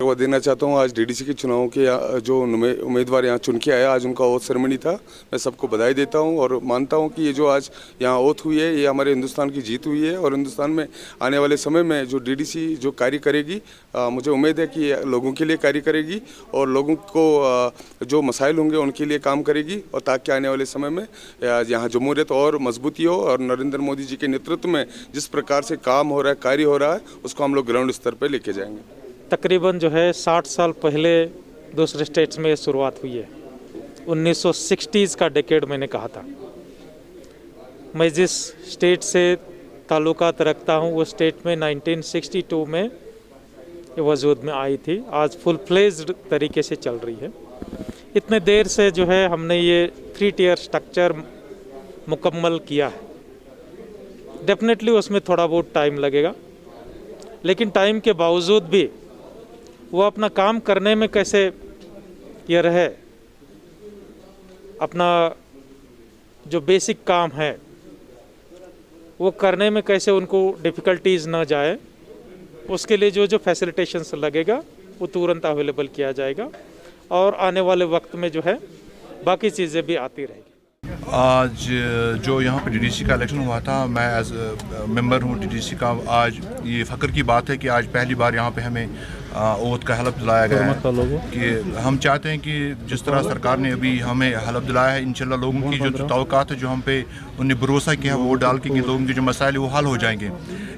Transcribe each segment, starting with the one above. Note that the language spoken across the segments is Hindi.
मुबारकबाद देना चाहता हूँ। आज डीडीसी के चुनाव के जो उम्मीदवार यहाँ चुन के आया, आज उनका ओथ सेरेमनी था। मैं सबको बधाई देता हूँ और मानता हूँ कि ये जो आज यहाँ ओथ हुई है, ये हमारे हिंदुस्तान की जीत हुई है और हिंदुस्तान में आने वाले समय में जो डीडीसी जो कार्य करेगी, मुझे उम्मीद है कि लोगों के लिए कार्य करेगी और लोगों को जो मसाइल होंगे उनके लिए काम करेगी, और ताकि आने वाले समय में यहाँ जमहूरियत और मजबूती हो और नरेंद्र मोदी जी के नेतृत्व में जिस प्रकार से काम हो रहा है, कार्य हो रहा है, उसको हम लोग ग्राउंड स्तर पर लेके जाएंगे। तकरीबन जो है 60 साल पहले दूसरे स्टेट्स में शुरुआत हुई है। 1960s का डेकेड मैंने कहा था। मैं जिस स्टेट से ताल्लुकात रखता हूँ वो स्टेट में 1962 में ये वजूद में आई थी। आज फुल फ्लेज्ड तरीके से चल रही है। इतने देर से जो है हमने ये 3 टियर स्ट्रक्चर मुकम्मल किया है। डेफिनेटली उसमें थोड़ा बहुत टाइम लगेगा, लेकिन टाइम के बावजूद भी वो अपना काम करने में कैसे ये रहे, अपना जो बेसिक काम है वो करने में कैसे उनको डिफ़िकल्टीज़ ना जाए, उसके लिए जो फैसिलिटेशंस लगेगा वो तुरंत अवेलेबल किया जाएगा और आने वाले वक्त में जो है बाकी चीज़ें भी आती रहेगी। आज जो यहाँ पर डीडीसी का इलेक्शन हुआ था, मैं एज मेंबर हूँ डीडीसी का। आज ये फ़ख्र की बात है कि आज पहली बार यहाँ पे हमें ओथ का हलफ दिलाया गया है कि हम चाहते हैं कि जिस तरह सरकार ने अभी हमें हलफ दिलाया है, इंशाल्लाह लोगों की जो तवक्कात है, जो हम पे उन्हें भरोसा किया है, वो डाल के लोगों के जो मसाइल है वो हल हो जाएंगे।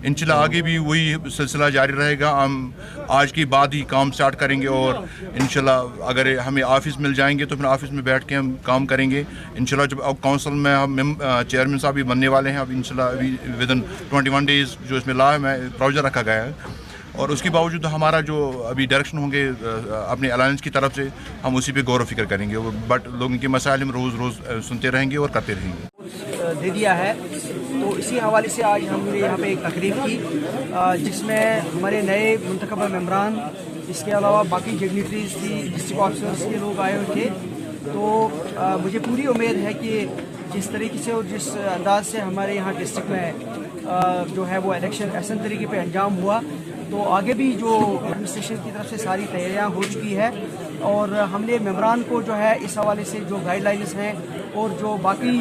इंशाल्लाह आगे भी वही सिलसिला जारी रहेगा। हम आज के बाद ही काम स्टार्ट करेंगे और इंशाल्लाह अगर हमें ऑफिस मिल जाएंगे तो फिर ऑफिस में बैठ के हम काम करेंगे। इंशाल्लाह जब अब काउंसिल में हम चेयरमैन साहब भी बनने वाले हैं, अब इंशाल्लाह अभी विदिन 21 डेज़ जो इसमें ला है में प्रोविजन रखा गया है, और उसके बावजूद हमारा जो अभी डायरेक्शन होंगे अपने अलायंस की तरफ से, हम उसी पे गौर व फिक्र करेंगे। बट लोगों के मसाइल हम रोज़ रोज़ सुनते रहेंगे और करते रहेंगे। दे दिया है, तो इसी हवाले से आज हमने यहाँ पे एक तकरीब की जिसमें हमारे नए मुंतखब मेंबरान, इसके अलावा बाकी डिग्निटरीज थी, डिस्ट्रिक्ट ऑफिसर्स के लोग आए हुए थे। तो मुझे पूरी उम्मीद है कि जिस तरीके से और जिस अंदाज से हमारे यहाँ डिस्ट्रिक्ट में जो है वो इलेक्शन ऐसे तरीके पे अंजाम हुआ, तो आगे भी जो एडमिनिस्ट्रेशन की तरफ से सारी तैयारियां हो चुकी है और हमने मेंबरान को जो है इस हवाले से जो गाइडलाइंस हैं और जो बाकी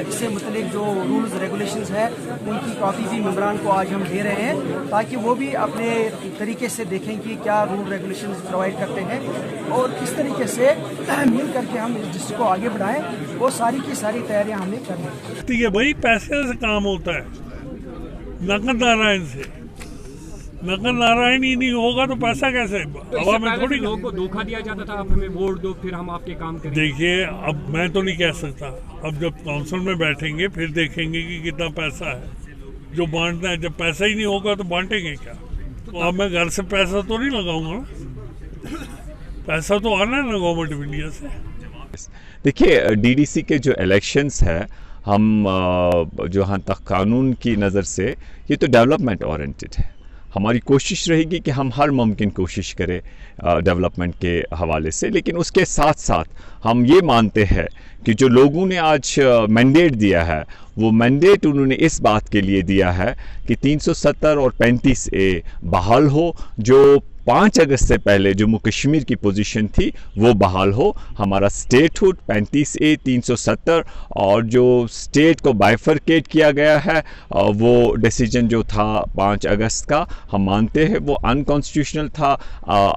इससे मुतल्लिक जो रूल्स रेगुलेशंस हैं उनकी कॉपी भी मेंबरान को आज हम दे रहे हैं, ताकि वो भी अपने तरीके से देखें कि क्या रूल रेगुलेशंस प्रोवाइड करते हैं और किस तरीके से मिल करके हम इस डिस्ट्रिक्ट को आगे बढ़ाएं। वो सारी की सारी तैयारियाँ हमने कर ली। ये वही पैसे से काम होता है, नकद नारायण से। नगर नारायण ही नहीं होगा तो पैसा कैसे? हवा में थोड़ी लोगों को धोखा दिया जाता था, आप हमें वोट दो फिर हम आपके काम करेंगे। देखिए, अब मैं तो नहीं कह सकता। अब जब काउंसिल में बैठेंगे फिर देखेंगे कि कितना पैसा है जो बांटना है। जब पैसा ही नहीं होगा तो बांटेंगे क्या? तो अब मैं घर से पैसा तो नहीं लगाऊंगा ना, पैसा तो आना है ना गवर्नमेंट ऑफ इंडिया से। देखिए, डीडीसी के जो इलेक्शंस है, हम जो यहाँ तक कानून की नज़र से ये तो डेवलपमेंट ओरिएंटेड है। हमारी कोशिश रहेगी कि हम हर मुमकिन कोशिश करें डेवलपमेंट के हवाले से, लेकिन उसके साथ साथ हम ये मानते हैं कि जो लोगों ने आज मैंडेट दिया है, वो मैंडेट उन्होंने इस बात के लिए दिया है कि 370 और 35A बहाल हो। जो 5 अगस्त से पहले जम्मू कश्मीर की पोजीशन थी वो बहाल हो। हमारा स्टेटहुड 35A 370 और जो स्टेट को बाइफरकेट किया गया है वो डिसीजन जो था 5 अगस्त का, हम मानते हैं वो अनकॉन्स्टिट्यूशनल था,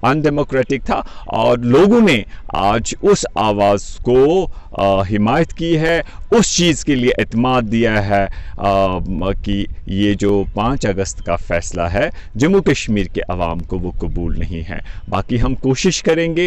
अनडेमोक्रेटिक था, और लोगों ने आज उस आवाज़ को हिमायत की है, उस चीज़ के लिए एतमाद दिया है कि ये जो 5 अगस्त का फ़ैसला है जम्मू कश्मीर के अवाम को वो कबूल नहीं है। बाकी हम कोशिश करेंगे,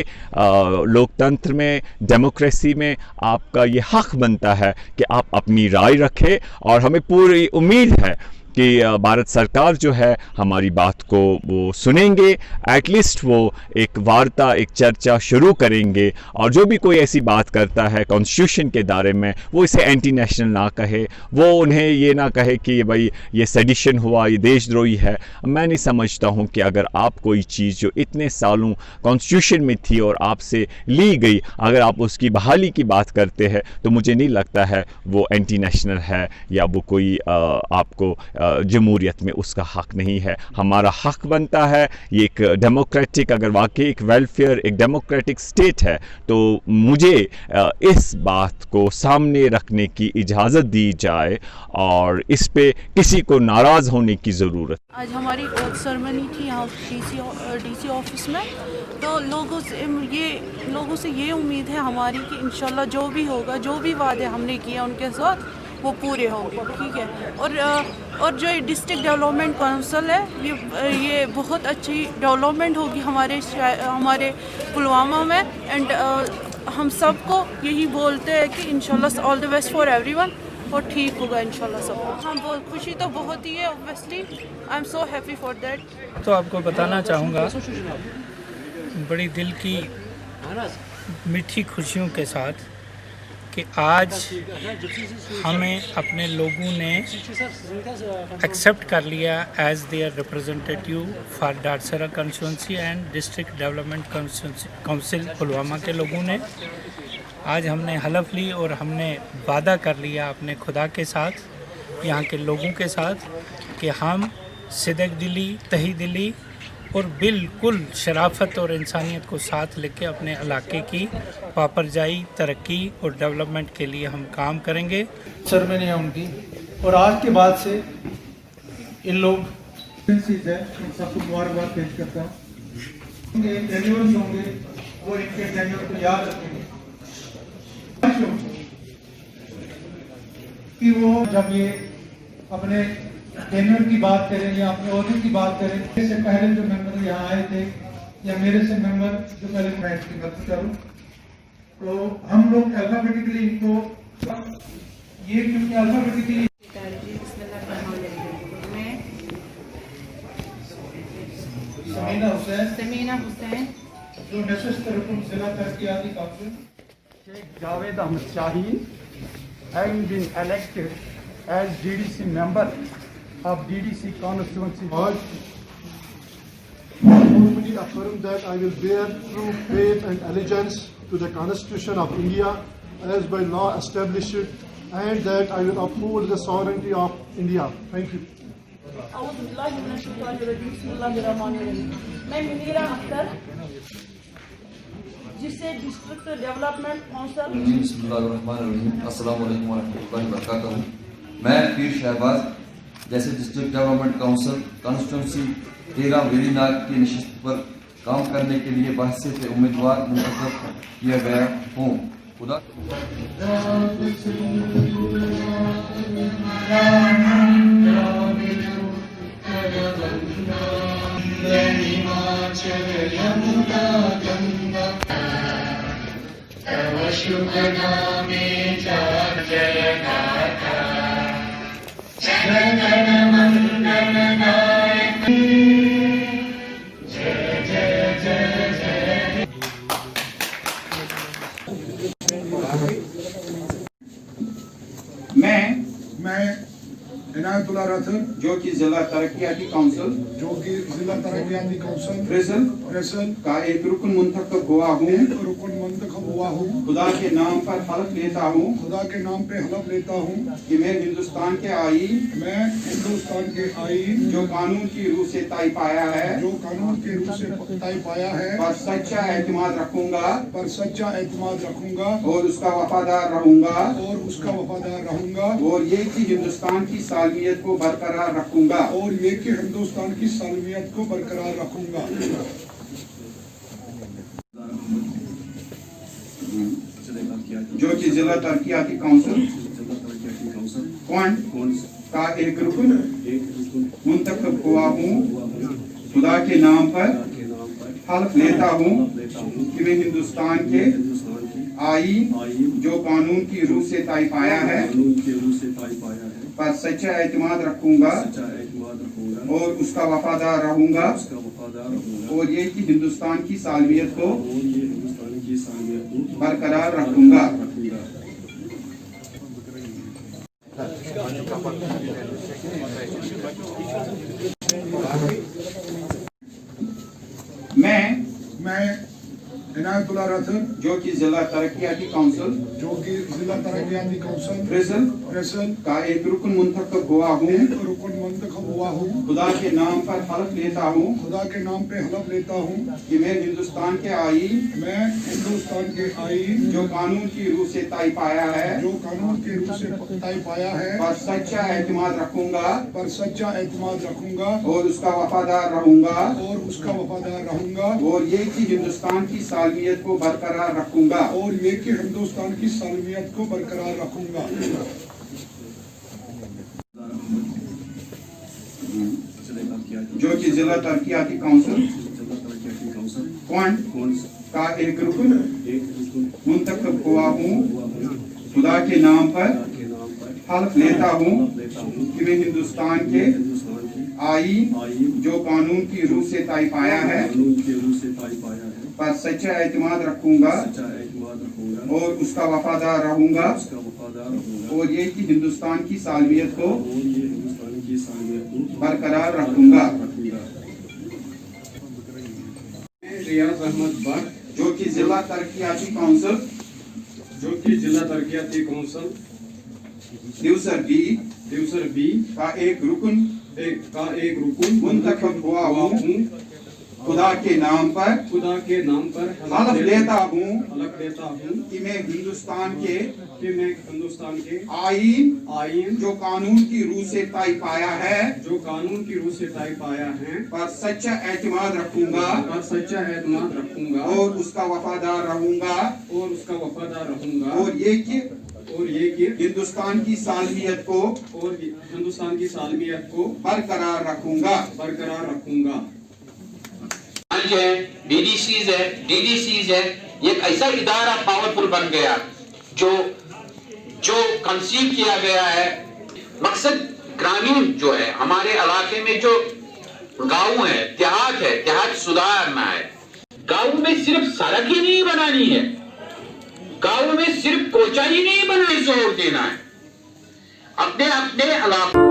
लोकतंत्र में, डेमोक्रेसी में आपका ये हक बनता है कि आप अपनी राय रखें, और हमें पूरी उम्मीद है कि भारत सरकार जो है हमारी बात को वो सुनेंगे। एटलीस्ट वो एक वार्ता, एक चर्चा शुरू करेंगे, और जो भी कोई ऐसी बात करता है कॉन्स्टिट्यूशन के दायरे में, वो इसे एंटी नेशनल ना कहे, वो उन्हें ये ना कहे कि भाई ये सेडिशन हुआ, ये देशद्रोही है। मैं नहीं समझता हूँ कि अगर आप कोई चीज़ जो इतने सालों कॉन्स्टिट्यूशन में थी और आपसे ली गई, अगर आप उसकी बहाली की बात करते हैं तो मुझे नहीं लगता है वो एंटी नेशनल है या वो कोई आपको जमहूरियत में उसका हक़ नहीं है। हमारा हक़ बनता है, ये एक डेमोक्रेटिक, अगर वाकई एक वेलफेयर, एक डेमोक्रेटिक स्टेट है तो मुझे इस बात को सामने रखने की इजाज़त दी जाए और इस पे किसी को नाराज़ होने की ज़रूरत। आज हमारी ओथ सेरेमनी थी यहाँ डीसी ऑफिस में, तो लोगों से ये उम्मीद है हमारी कि इंशाल्लाह जो भी होगा, जो भी वादे हमने किए उनके साथ वो पूरे होंगे, ठीक है। और जो डिस्ट्रिक्ट डेवलपमेंट काउंसिल है ये बहुत अच्छी डेवलपमेंट होगी हमारे पुलवामा में। एंड हम सबको यही बोलते हैं कि इंशाल्लाह all the best for everyone, और ठीक होगा इंशाल्लाह सब। हम बहुत खुशी तो बहुत ही है, obviously I am so happy for that. तो आपको बताना चाहूँगा बड़ी दिल की मीठी खुशियों के साथ कि आज हमें अपने लोगों ने एक्सेप्ट कर लिया as their representative for Dadsara constituency and district development council Pulwama के लोगों ने। आज हमने हलफ ली और हमने वादा कर लिया अपने खुदा के साथ, यहाँ के लोगों के साथ, कि हम सिदक दिली, तही दिली और बिल्कुल शराफत और इंसानियत को साथ लेके अपने इलाके की पापरजाई, तरक्की और डेवलपमेंट के लिए हम काम करेंगे। सेरेमनी है उनकी, और आज के बाद से इन लोग सबको मुबारकबाद पेश करता हूँ। एनुअल होंगे वो इनके टेन्योर को याद रखेंगे कि वो जब ये अपने टेन्योर की बात करें या अपने ओहदे की बात करें, इससे पहले जो मेंबर यहाँ आए थे या मेरे से मेंबर जो पहले मैं इसकी बात करूँ, तो हम लोग अल्फाबेटिकली इनको ये क्योंकि अल्फाबेटिकली समीना हुसैन जो नशस्त रकम जिला तरक्याती council, Javed Ahmed Shaheen, having been elected as DDC member of DDC constituency. I formally affirm that I will bear true faith and allegiance to the Constitution of India as by law established, and that I will uphold the sovereignty of India. Thank you. मैं मुनीरा अख्तर, जिससे डिस्ट्रिक्ट डेवलपमेंट काउंसिल। अस्सलाम वालेकुम वरहमतुल्लाहि वबरकातुहू। मैं पीर शहबाज जैसे district development council constituency 13 Verinag की नशिस्त पर काम करने के लिए बहसीत उम्मीदवार मुंतखब किया गया हूँ। खुदा शुभ नामे जय गाथा, जनगण मंगल नायक, जय जय जय जय। मैं इनायतुल्लाह रथर, जो कि जिला तरक्याती काउंसिल, जिला तरक्याती काउंसिल प्रेसल का एक रुकन मुंतखब हुआ हूँ। खुदा के नाम पर हलफ लेता हूँ, कि मैं हिंदुस्तान के आईन, जो कानून की रूह से तय पाया है, पर सच्चा एतमाद रखूंगा, और उसका वफादार रहूंगा, और ये कि हिंदुस्तान की सालमियत को बरकरार रखूंगा, जो कि जिला तरक्याती काउंसिल का एक रुकन मुंतखब हुआ हूँ। खुदा के नाम पर हल्फ लेता हूँ कि मैं हिंदुस्तान के आईन, जो कानून की रूह से तय पाया है, पर सच्चा एतमाद रखूंगा, और उसका वफादार रहूंगा, और ये कि हिंदुस्तान की सालमियत को बरकरार रखूंगा। मैं इनायतुल्लाह रथर, जो कि जिला तरक्याती काउंसिल जो कि जिला तरक्याती काउंसिल प्रेसिडेंट का एक रुकन मुंतखब हुआ हूँ, खुदा के नाम पर हलफ लेता हूँ, खुदा के नाम पे हलफ लेता हूँ कि मैं हिंदुस्तान के आईन जो कानून की रूह से तय पाया है, पर सच्चा एतमाद रखूंगा और उसका वफादार रहूंगा और ये कि हिंदुस्तान की सालमियत को बरकरार रखूंगा जो कि जिला तरक्याती काउंसिल का एक रुकन मुंतखब हुआ हूँ, खुदा के नाम पर हल्फ लेता हूँ कि मैं हिंदुस्तान के आईन जो कानून की रूह से तय पाया है पर सच्चा एतमाद रखूंगा और उसका वफादार रहूंगा और ये कि हिंदुस्तान की सालमियत को बरकरार रखूंगा। रियाज अहमद भट्ट, जो कि जिला तरक्याती काउंसिल दिवसर बी का एक रुकन मुंतखब हुआ हूँ, खुदा के नाम पर हलफ लेता हूँ कि मैं हिंदुस्तान के आईन जो कानून की रूह से तय पाया है पर सच्चा एतमाद रखूंगा और उसका वफादार रहूंगा और ये कि हिंदुस्तान की सालमियत को बरकरार रखूंगा। डीडीसीज है, ये एक ऐसा इदारा पावरफुल बन गया जो कंसीव किया गया है। मकसद ग्रामीण जो है, हमारे इलाके में जो गांव है, देहात सुधारना है। गांव में सिर्फ सड़क ही नहीं बनानी है, गांव में सिर्फ कोचा ही नहीं बनाने जोर देना है। अपने इलाके